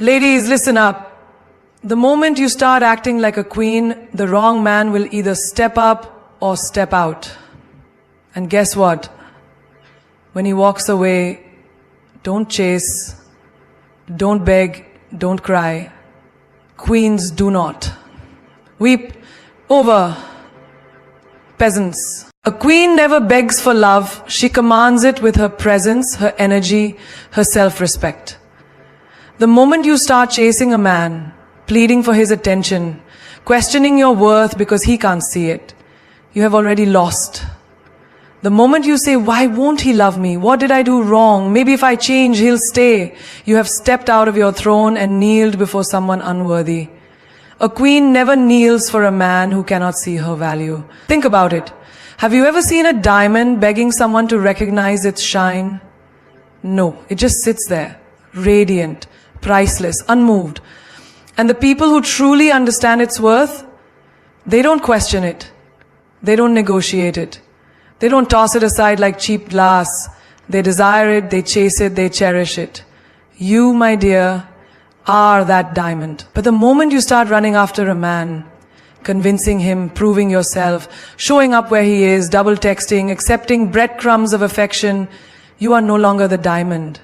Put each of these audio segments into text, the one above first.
Ladies, listen up. The moment you start acting like a queen, the wrong man will either step up or step out. And guess what? When he walks away, don't chase, don't beg, don't cry. Queens do not weep over peasants. A queen never begs for love. She commands it with her presence, her energy, her self-respect. The moment you start chasing a man, pleading for his attention, questioning your worth because he can't see it, you have already lost. The moment you say, why won't he love me? What did I do wrong? Maybe if I change, he'll stay. You have stepped out of your throne and kneeled before someone unworthy. A queen never kneels for a man who cannot see her value. Think about it. Have you ever seen a diamond begging someone to recognize its shine? No, it just sits there, radiant, priceless, unmoved. And the people who truly understand its worth, they don't question it. They don't negotiate it. They don't toss it aside like cheap glass. They desire it, they chase it, they cherish it. You, my dear, are that diamond. But the moment you start running after a man, convincing him, proving yourself, showing up where he is, double texting, accepting breadcrumbs of affection, you are no longer the diamond.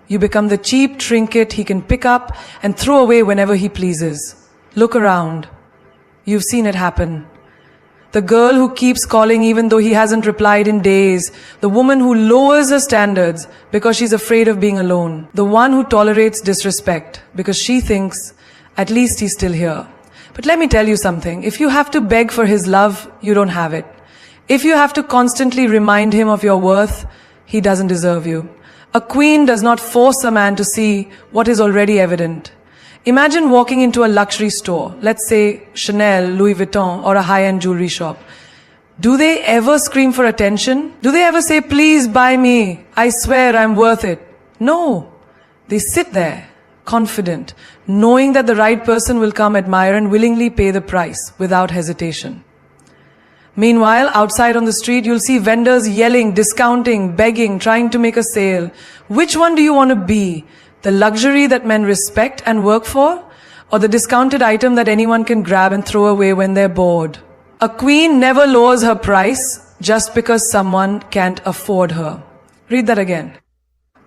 You become the cheap trinket he can pick up and throw away whenever he pleases. Look around. You've seen it happen. The girl who keeps calling even though he hasn't replied in days. The woman who lowers her standards because she's afraid of being alone. The one who tolerates disrespect because she thinks, at least he's still here. But let me tell you something. If you have to beg for his love, you don't have it. If you have to constantly remind him of your worth, he doesn't deserve you. A queen does not force a man to see what is already evident. Imagine walking into a luxury store, let's say Chanel, Louis Vuitton, or a high-end jewelry shop. Do they ever scream for attention? Do they ever say, please buy me, I swear I'm worth it? No. They sit there, confident, knowing that the right person will come admire and willingly pay the price without hesitation. Meanwhile, outside on the street, you'll see vendors yelling, discounting, begging, trying to make a sale. Which one do you want to be? The luxury that men respect and work for? Or the discounted item that anyone can grab and throw away when they're bored? A queen never lowers her price just because someone can't afford her. Read that again.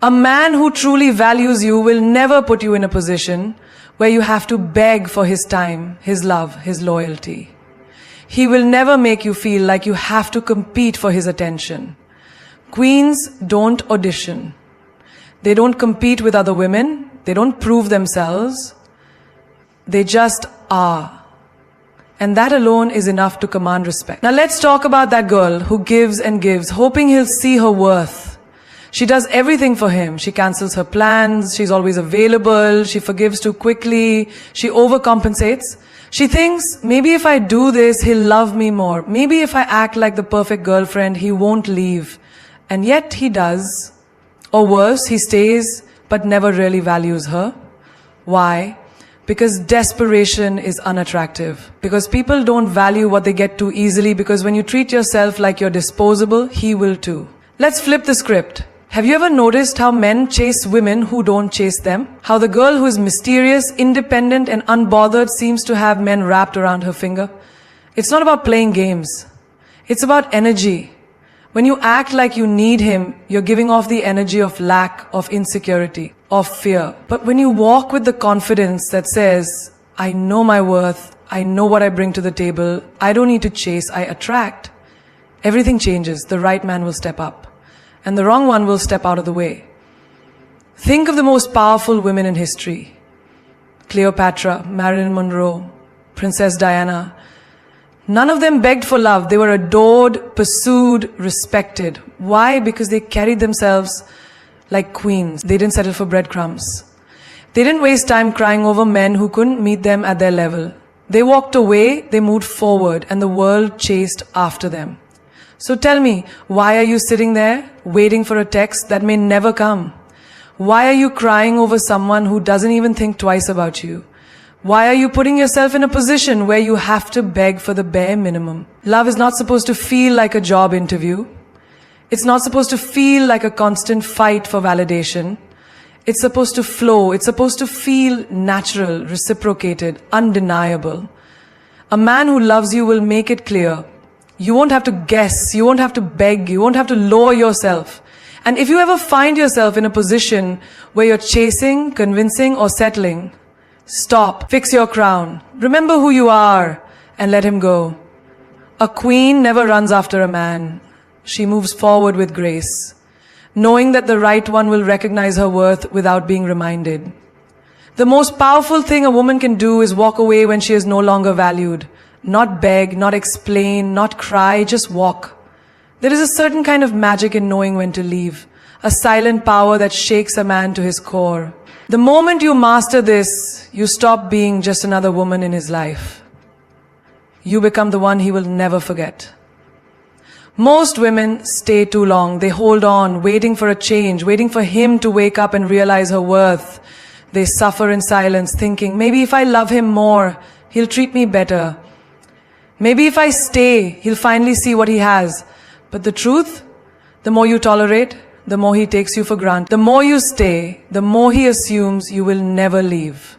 A man who truly values you will never put you in a position where you have to beg for his time, his love, his loyalty. He will never make you feel like you have to compete for his attention. Queens don't audition. They don't compete with other women. They don't prove themselves. They just are. And that alone is enough to command respect. Now let's talk about that girl who gives and gives, hoping he'll see her worth. She does everything for him. She cancels her plans. She's always available. She forgives too quickly. She overcompensates. She thinks, maybe if I do this, he'll love me more. Maybe if I act like the perfect girlfriend, he won't leave. And yet he does. Or worse, he stays, but never really values her. Why? Because desperation is unattractive. Because people don't value what they get too easily, because when you treat yourself like you're disposable, he will too. Let's flip the script. Have you ever noticed how men chase women who don't chase them? How the girl who is mysterious, independent, and unbothered seems to have men wrapped around her finger? It's not about playing games. It's about energy. When you act like you need him, you're giving off the energy of lack, of insecurity, of fear. But when you walk with the confidence that says, I know my worth, I know what I bring to the table, I don't need to chase, I attract, everything changes. The right man will step up. And the wrong one will step out of the way. Think of the most powerful women in history. Cleopatra, Marilyn Monroe, Princess Diana. None of them begged for love. They were adored, pursued, respected. Why? Because they carried themselves like queens. They didn't settle for breadcrumbs. They didn't waste time crying over men who couldn't meet them at their level. They walked away, they moved forward, and the world chased after them. So tell me, why are you sitting there waiting for a text that may never come? Why are you crying over someone who doesn't even think twice about you? Why are you putting yourself in a position where you have to beg for the bare minimum? Love is not supposed to feel like a job interview. It's not supposed to feel like a constant fight for validation. It's supposed to flow. It's supposed to feel natural, reciprocated, undeniable. A man who loves you will make it clear. You won't have to guess. You won't have to beg. You won't have to lower yourself. And if you ever find yourself in a position where you're chasing, convincing, or settling, stop. Fix your crown. Remember who you are and let him go. A queen never runs after a man. She moves forward with grace, knowing that the right one will recognize her worth without being reminded. The most powerful thing a woman can do is walk away when she is no longer valued. Not beg, not explain, not cry, just walk. There is a certain kind of magic in knowing when to leave, a silent power that shakes a man to his core. The moment you master this, you stop being just another woman in his life. You become the one he will never forget. Most women stay too long. They hold on, waiting for a change, waiting for him to wake up and realize her worth. They suffer in silence, thinking, maybe if I love him more, he'll treat me better. Maybe if I stay, he'll finally see what he has. But the truth, the more you tolerate, the more he takes you for granted. The more you stay, the more he assumes you will never leave.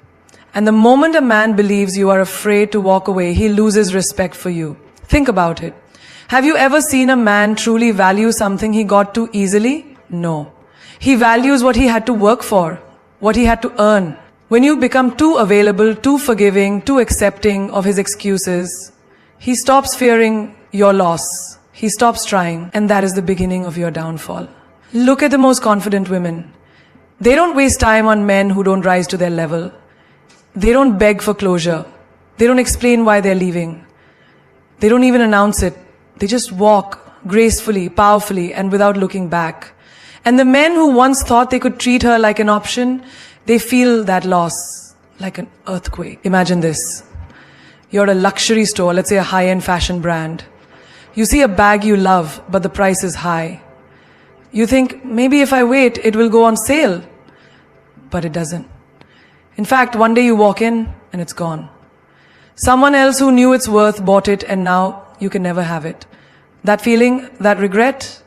And the moment a man believes you are afraid to walk away, he loses respect for you. Think about it. Have you ever seen a man truly value something he got too easily? No. He values what he had to work for, what he had to earn. When you become too available, too forgiving, too accepting of his excuses, he stops fearing your loss. He stops trying, and that is the beginning of your downfall. Look at the most confident women. They don't waste time on men who don't rise to their level. They don't beg for closure. They don't explain why they're leaving. They don't even announce it. They just walk gracefully, powerfully, and without looking back. And the men who once thought they could treat her like an option, they feel that loss like an earthquake. Imagine this. You're at a luxury store, let's say a high-end fashion brand. You see a bag you love, but the price is high. You think, maybe if I wait, it will go on sale. But it doesn't. In fact, one day you walk in and it's gone. Someone else who knew its worth bought it, and now you can never have it. That feeling, that regret,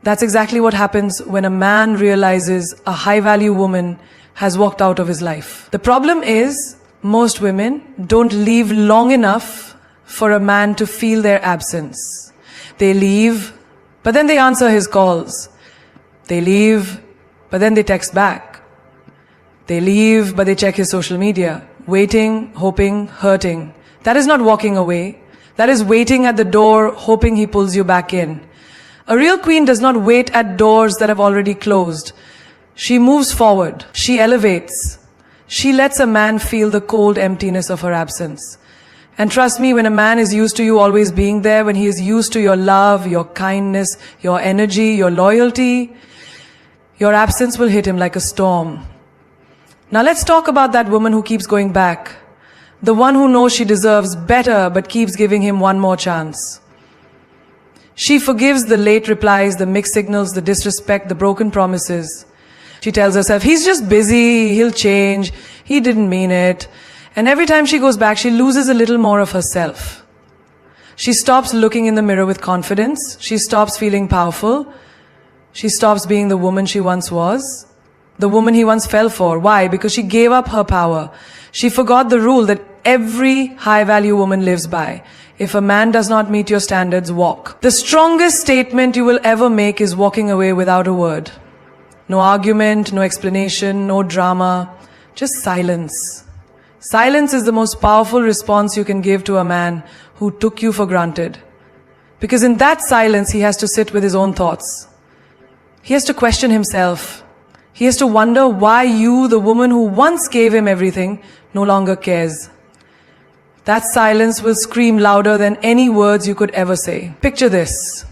that's exactly what happens when a man realizes a high-value woman has walked out of his life. The problem is, most women don't leave long enough for a man to feel their absence. They leave, but then they answer his calls. They leave, but then they text back. They leave, but they check his social media. Waiting, hoping, hurting. That is not walking away. That is waiting at the door, hoping he pulls you back in. A real queen does not wait at doors that have already closed. She moves forward. She elevates. She lets a man feel the cold emptiness of her absence. And trust me, when a man is used to you always being there, when he is used to your love, your kindness, your energy, your loyalty, your absence will hit him like a storm. Now let's talk about that woman who keeps going back. The one who knows she deserves better but keeps giving him one more chance. She forgives the late replies, the mixed signals, the disrespect, the broken promises. She tells herself, he's just busy, he'll change, he didn't mean it. And every time she goes back, she loses a little more of herself. She stops looking in the mirror with confidence. She stops feeling powerful. She stops being the woman she once was, the woman he once fell for. Why? Because she gave up her power. She forgot the rule that every high-value woman lives by. If a man does not meet your standards, walk. The strongest statement you will ever make is walking away without a word. No argument, no explanation, no drama, just silence. Silence is the most powerful response you can give to a man who took you for granted. Because in that silence, he has to sit with his own thoughts. He has to question himself. He has to wonder why you, the woman who once gave him everything, no longer cares. That silence will scream louder than any words you could ever say. Picture this.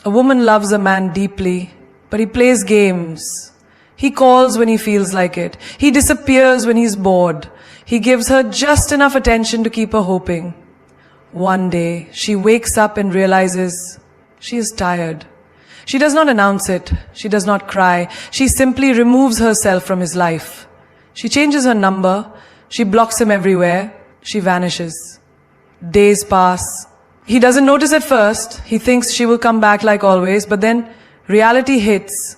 A woman loves a man deeply, but he plays games. He calls when he feels like it. He disappears when he's bored. He gives her just enough attention to keep her hoping. One day, she wakes up and realizes she is tired. She does not announce it. She does not cry. She simply removes herself from his life. She changes her number. She blocks him everywhere. She vanishes. Days pass. He doesn't notice at first. He thinks she will come back like always, but then reality hits.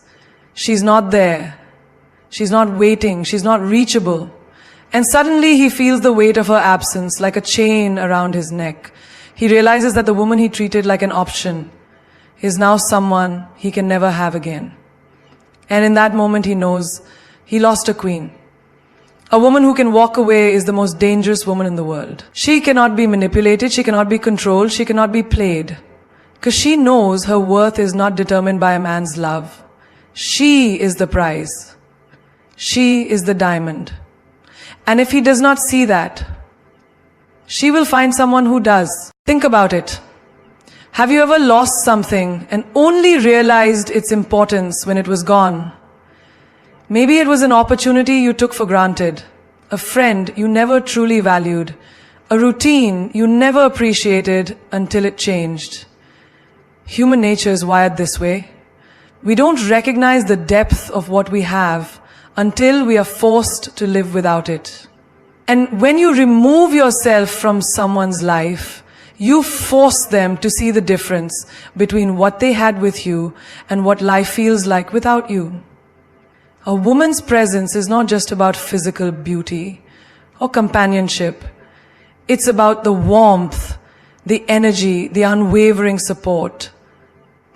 She's not there. She's not waiting. She's not reachable. And suddenly he feels the weight of her absence like a chain around his neck. He realizes that the woman he treated like an option is now someone he can never have again. And in that moment he knows he lost a queen. A woman who can walk away is the most dangerous woman in the world. She cannot be manipulated, she cannot be controlled, she cannot be played. Because she knows her worth is not determined by a man's love. She is the prize. She is the diamond. And if he does not see that, she will find someone who does. Think about it. Have you ever lost something and only realized its importance when it was gone? Maybe it was an opportunity you took for granted, a friend you never truly valued, a routine you never appreciated until it changed. Human nature is wired this way. We don't recognize the depth of what we have until we are forced to live without it. And when you remove yourself from someone's life, you force them to see the difference between what they had with you and what life feels like without you. A woman's presence is not just about physical beauty or companionship. It's about the warmth, the energy, the unwavering support.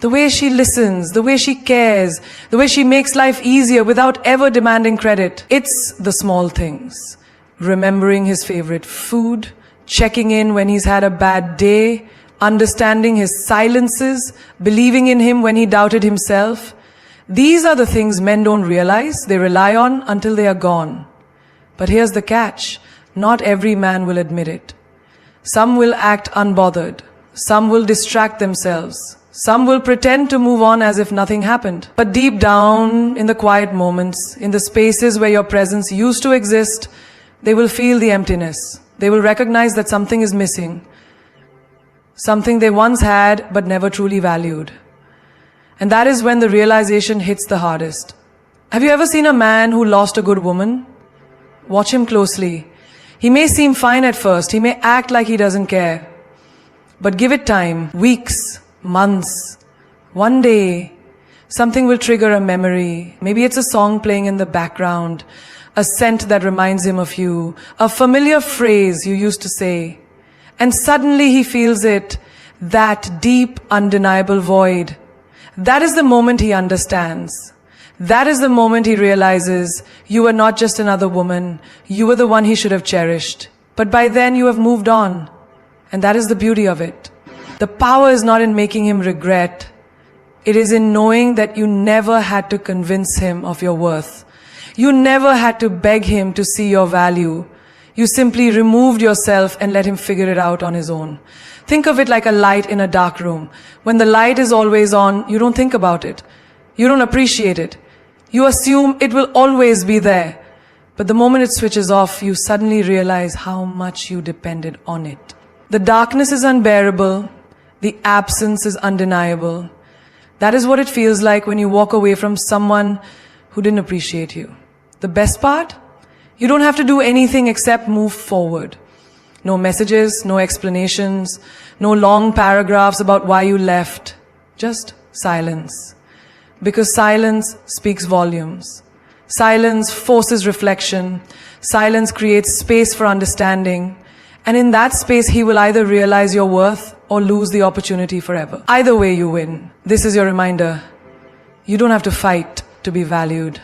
The way she listens, the way she cares, the way she makes life easier without ever demanding credit. It's the small things. Remembering his favorite food, checking in when he's had a bad day, understanding his silences, believing in him when he doubted himself. These are the things men don't realize, they rely on until they are gone. But here's the catch. Not every man will admit it. Some will act unbothered. Some will distract themselves. Some will pretend to move on as if nothing happened. But deep down, in the quiet moments, in the spaces where your presence used to exist, they will feel the emptiness. They will recognize that something is missing. Something they once had but never truly valued. And that is when the realization hits the hardest. Have you ever seen a man who lost a good woman? Watch him closely. He may seem fine at first. He may act like he doesn't care. But give it time, weeks, months. One day, something will trigger a memory. Maybe it's a song playing in the background, a scent that reminds him of you, a familiar phrase you used to say. And suddenly he feels it, that deep, undeniable void. That is the moment he understands. That is the moment he realizes you were not just another woman, you were the one he should have cherished. But by then you have moved on. And that is the beauty of it. The power is not in making him regret. It is in knowing that you never had to convince him of your worth. You never had to beg him to see your value. You simply removed yourself and let him figure it out on his own. Think of it like a light in a dark room. When the light is always on, you don't think about it. You don't appreciate it. You assume it will always be there. But the moment it switches off, you suddenly realize how much you depended on it. The darkness is unbearable. The absence is undeniable. That is what it feels like when you walk away from someone who didn't appreciate you. The best part? You don't have to do anything except move forward. No messages, no explanations, no long paragraphs about why you left. Just silence. Because silence speaks volumes. Silence forces reflection. Silence creates space for understanding. And in that space, he will either realize your worth or lose the opportunity forever. Either way, you win. This is your reminder. You don't have to fight to be valued.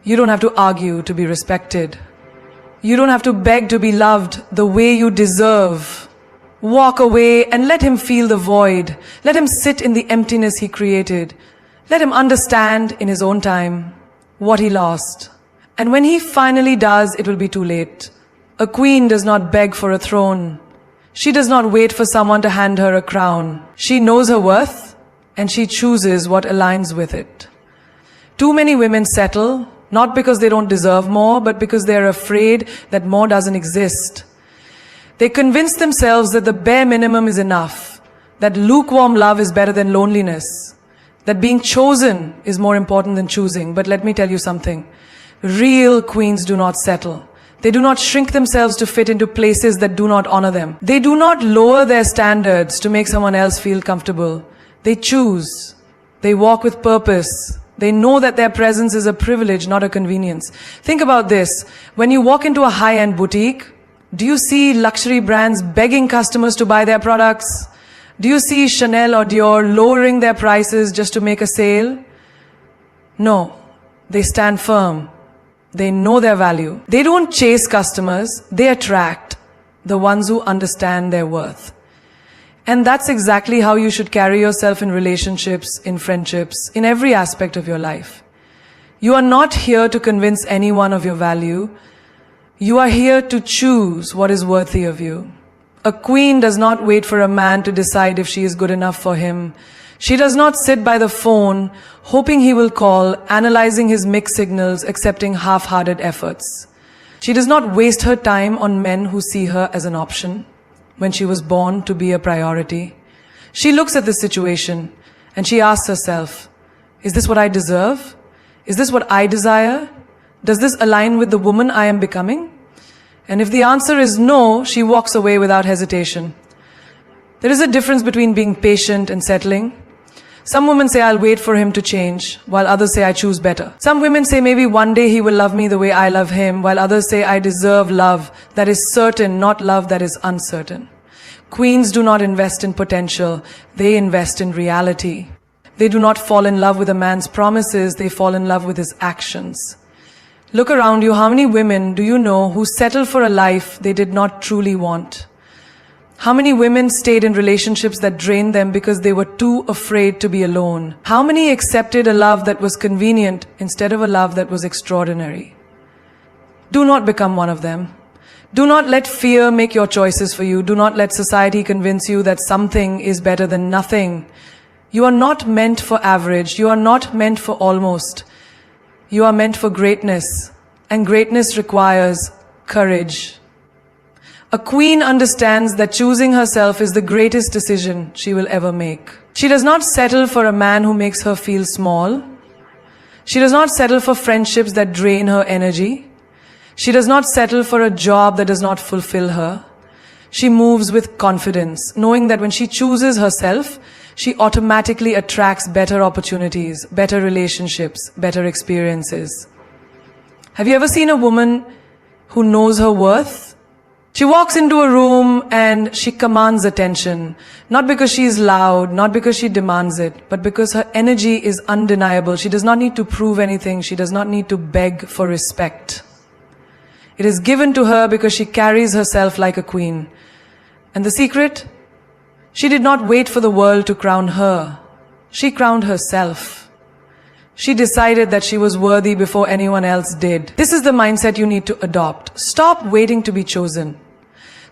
You don't have to argue to be respected. You don't have to beg to be loved the way you deserve. Walk away and let him feel the void. Let him sit in the emptiness he created. Let him understand in his own time what he lost. And when he finally does, it will be too late. A queen does not beg for a throne. She does not wait for someone to hand her a crown. She knows her worth and she chooses what aligns with it. Too many women settle, not because they don't deserve more, but because they're afraid that more doesn't exist. They convince themselves that the bare minimum is enough, that lukewarm love is better than loneliness, that being chosen is more important than choosing. But let me tell you something. Real queens do not settle. They do not shrink themselves to fit into places that do not honor them. They do not lower their standards to make someone else feel comfortable. They choose. They walk with purpose. They know that their presence is a privilege, not a convenience. Think about this. When you walk into a high-end boutique, do you see luxury brands begging customers to buy their products? Do you see Chanel or Dior lowering their prices just to make a sale? No. They stand firm. They know their value. They don't chase customers. They attract the ones who understand their worth. And that's exactly how you should carry yourself in relationships, in friendships, in every aspect of your life. You are not here to convince anyone of your value. You are here to choose what is worthy of you. A queen does not wait for a man to decide if she is good enough for him. She does not sit by the phone, hoping he will call, analyzing his mixed signals, accepting half-hearted efforts. She does not waste her time on men who see her as an option when she was born to be a priority. She looks at this situation and she asks herself, is this what I deserve? Is this what I desire? Does this align with the woman I am becoming? And if the answer is no, she walks away without hesitation. There is a difference between being patient and settling. Some women say, I'll wait for him to change, while others say, I choose better. Some women say, maybe one day he will love me the way I love him, while others say, I deserve love that is certain, not love that is uncertain. Queens do not invest in potential, they invest in reality. They do not fall in love with a man's promises, they fall in love with his actions. Look around you, how many women do you know who settle for a life they did not truly want? How many women stayed in relationships that drained them because they were too afraid to be alone? How many accepted a love that was convenient instead of a love that was extraordinary? Do not become one of them. Do not let fear make your choices for you. Do not let society convince you that something is better than nothing. You are not meant for average. You are not meant for almost. You are meant for greatness. And greatness requires courage. A queen understands that choosing herself is the greatest decision she will ever make. She does not settle for a man who makes her feel small. She does not settle for friendships that drain her energy. She does not settle for a job that does not fulfill her. She moves with confidence, knowing that when she chooses herself, she automatically attracts better opportunities, better relationships, better experiences. Have you ever seen a woman who knows her worth? She walks into a room and she commands attention, not because she is loud, not because she demands it, but because her energy is undeniable. She does not need to prove anything. She does not need to beg for respect. It is given to her because she carries herself like a queen. And the secret? She did not wait for the world to crown her. She crowned herself. She decided that she was worthy before anyone else did. This is the mindset you need to adopt. Stop waiting to be chosen.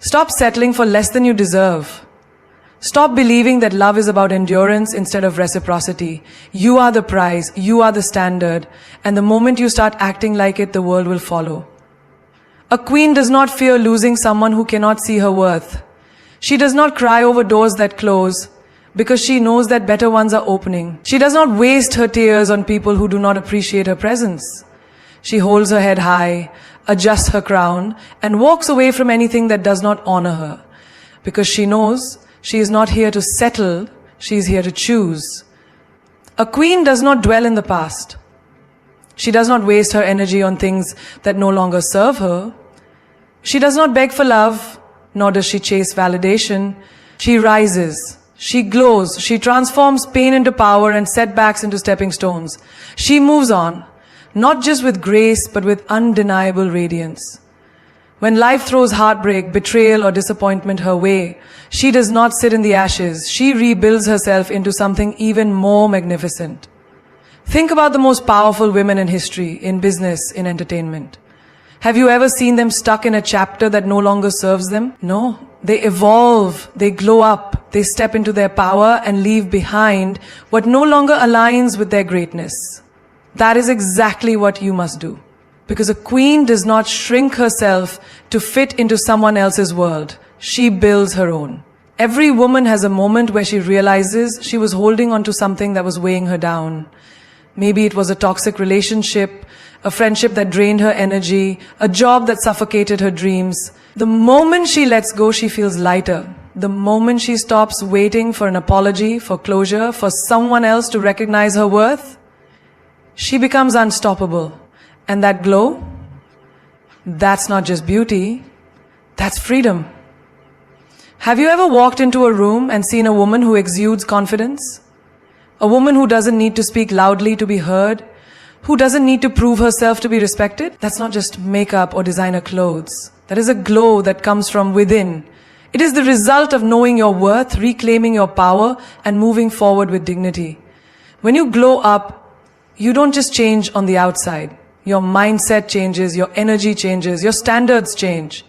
Stop settling for less than you deserve. Stop believing that love is about endurance instead of reciprocity. You are the prize, you are the standard, and the moment you start acting like it, the world will follow. A queen does not fear losing someone who cannot see her worth. She does not cry over doors that close because she knows that better ones are opening. She does not waste her tears on people who do not appreciate her presence. She holds her head high, adjusts her crown, and walks away from anything that does not honor her. Because she knows she is not here to settle, she is here to choose. A queen does not dwell in the past. She does not waste her energy on things that no longer serve her. She does not beg for love, nor does she chase validation. She rises. She glows. She transforms pain into power and setbacks into stepping stones. She moves on, not just with grace, but with undeniable radiance. When life throws heartbreak, betrayal, or disappointment her way, she does not sit in the ashes. She rebuilds herself into something even more magnificent. Think about the most powerful women in history, in business, in entertainment. Have you ever seen them stuck in a chapter that no longer serves them? No. They evolve, they glow up, they step into their power and leave behind what no longer aligns with their greatness. That is exactly what you must do. Because a queen does not shrink herself to fit into someone else's world. She builds her own. Every woman has a moment where she realizes she was holding on to something that was weighing her down. Maybe it was a toxic relationship, a friendship that drained her energy, a job that suffocated her dreams. The moment she lets go, she feels lighter. The moment she stops waiting for an apology, for closure, for someone else to recognize her worth, she becomes unstoppable. And that glow, that's not just beauty, that's freedom. Have you ever walked into a room and seen a woman who exudes confidence? A woman who doesn't need to speak loudly to be heard, who doesn't need to prove herself to be respected? That's not just makeup or designer clothes. That is a glow that comes from within. It is the result of knowing your worth, reclaiming your power, and moving forward with dignity. When you glow up, you don't just change on the outside. Your mindset changes, your energy changes, your standards change.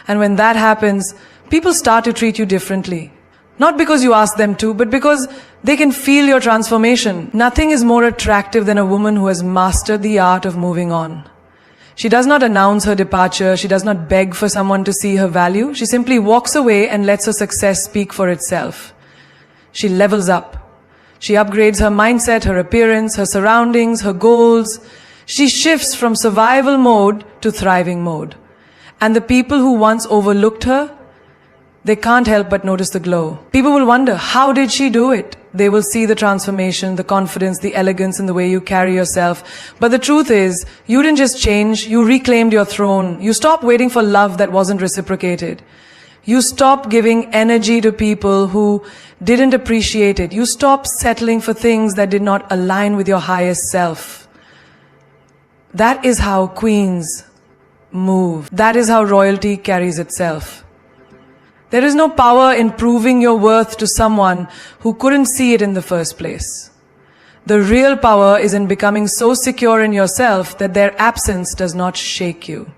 And when that happens, people start to treat you differently. Not because you ask them to, but because they can feel your transformation. Nothing is more attractive than a woman who has mastered the art of moving on. She does not announce her departure. She does not beg for someone to see her value. She simply walks away and lets her success speak for itself. She levels up. She upgrades her mindset, her appearance, her surroundings, her goals. She shifts from survival mode to thriving mode. And the people who once overlooked her, they can't help but notice the glow. People will wonder, how did she do it? They will see the transformation, the confidence, the elegance in the way you carry yourself. But the truth is, you didn't just change, you reclaimed your throne. You stopped waiting for love that wasn't reciprocated. You stopped giving energy to people who didn't appreciate it. You stopped settling for things that did not align with your highest self. That is how queens move. That is how royalty carries itself. There is no power in proving your worth to someone who couldn't see it in the first place. The real power is in becoming so secure in yourself that their absence does not shake you.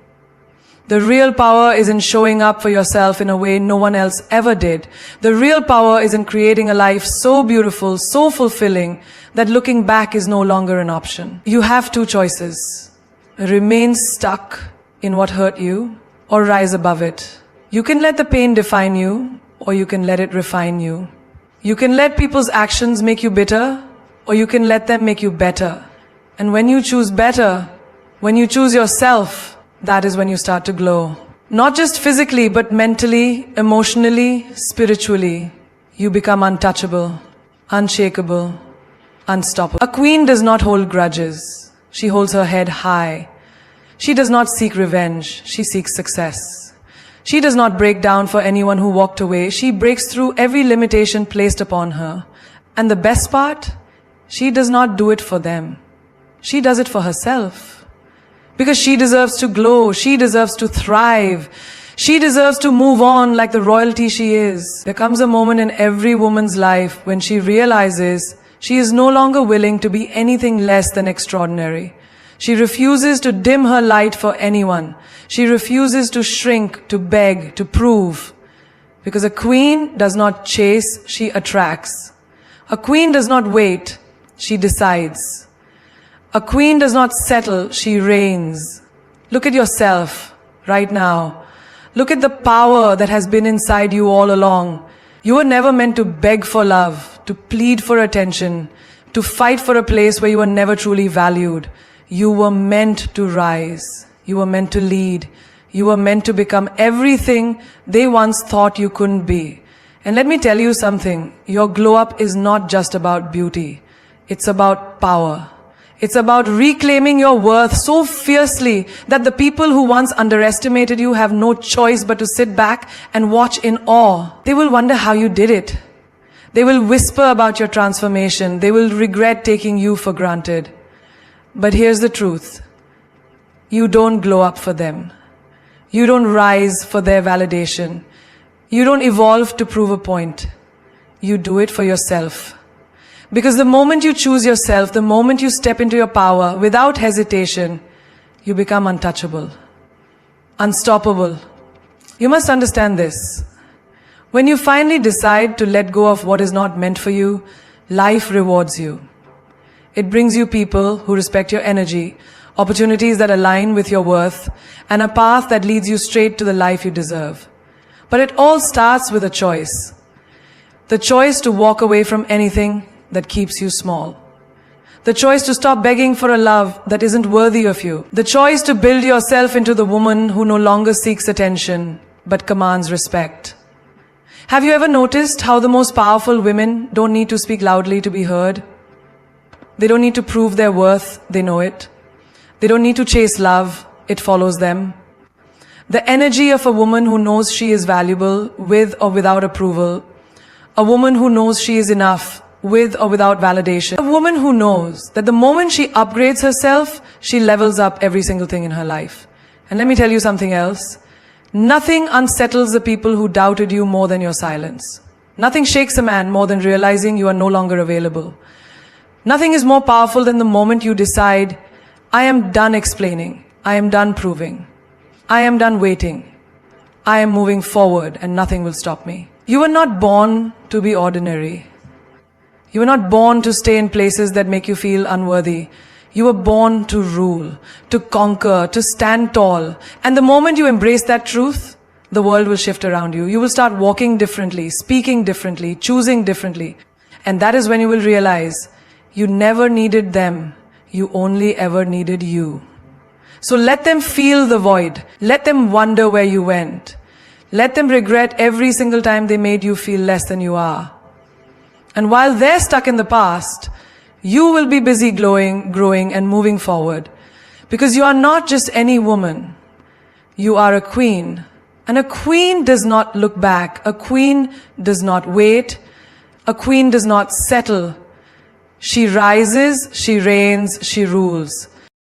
The real power is in showing up for yourself in a way no one else ever did. The real power is in creating a life so beautiful, so fulfilling, that looking back is no longer an option. You have two choices. Remain stuck in what hurt you, or rise above it. You can let the pain define you, or you can let it refine you. You can let people's actions make you bitter, or you can let them make you better. And when you choose better, when you choose yourself, that is when you start to glow. Not just physically, but mentally, emotionally, spiritually. You become untouchable, unshakable, unstoppable. A queen does not hold grudges. She holds her head high. She does not seek revenge. She seeks success. She does not break down for anyone who walked away. She breaks through every limitation placed upon her. And the best part, she does not do it for them. She does it for herself. Because she deserves to glow. She deserves to thrive. She deserves to move on like the royalty she is. There comes a moment in every woman's life when she realizes she is no longer willing to be anything less than extraordinary. She refuses to dim her light for anyone. She refuses to shrink, to beg, to prove. Because a queen does not chase, she attracts. A queen does not wait, she decides. A queen does not settle, she reigns. Look at yourself right now. Look at the power that has been inside you all along. You were never meant to beg for love, to plead for attention, to fight for a place where you were never truly valued. You were meant to rise. You were meant to lead. You were meant to become everything they once thought you couldn't be. And let me tell you something. Your glow up is not just about beauty. It's about power. It's about reclaiming your worth so fiercely that the people who once underestimated you have no choice but to sit back and watch in awe. They will wonder how you did it. They will whisper about your transformation. They will regret taking you for granted. But here's the truth. You don't glow up for them. You don't rise for their validation. You don't evolve to prove a point. You do it for yourself. Because the moment you choose yourself, the moment you step into your power, without hesitation, you become untouchable, unstoppable. You must understand this. When you finally decide to let go of what is not meant for you, life rewards you. It brings you people who respect your energy, opportunities that align with your worth, and a path that leads you straight to the life you deserve. But it all starts with a choice. The choice to walk away from anything that keeps you small. The choice to stop begging for a love that isn't worthy of you. The choice to build yourself into the woman who no longer seeks attention, but commands respect. Have you ever noticed how the most powerful women don't need to speak loudly to be heard? They don't need to prove their worth, they know it. They don't need to chase love, it follows them. The energy of a woman who knows she is valuable, with or without approval. A woman who knows she is enough, with or without validation. A woman who knows that the moment she upgrades herself, she levels up every single thing in her life. And let me tell you something else. Nothing unsettles the people who doubted you more than your silence. Nothing shakes a man more than realizing you are no longer available. Nothing is more powerful than the moment you decide, I am done explaining. I am done proving. I am done waiting. I am moving forward and nothing will stop me. You were not born to be ordinary. You were not born to stay in places that make you feel unworthy. You were born to rule, to conquer, to stand tall. And the moment you embrace that truth, the world will shift around you. You will start walking differently, speaking differently, choosing differently. And that is when you will realize you never needed them. You only ever needed you. So let them feel the void. Let them wonder where you went. Let them regret every single time they made you feel less than you are. And while they're stuck in the past, you will be busy growing and moving forward. Because you are not just any woman. You are a queen. And a queen does not look back. A queen does not wait. A queen does not settle. She rises, she reigns, she rules.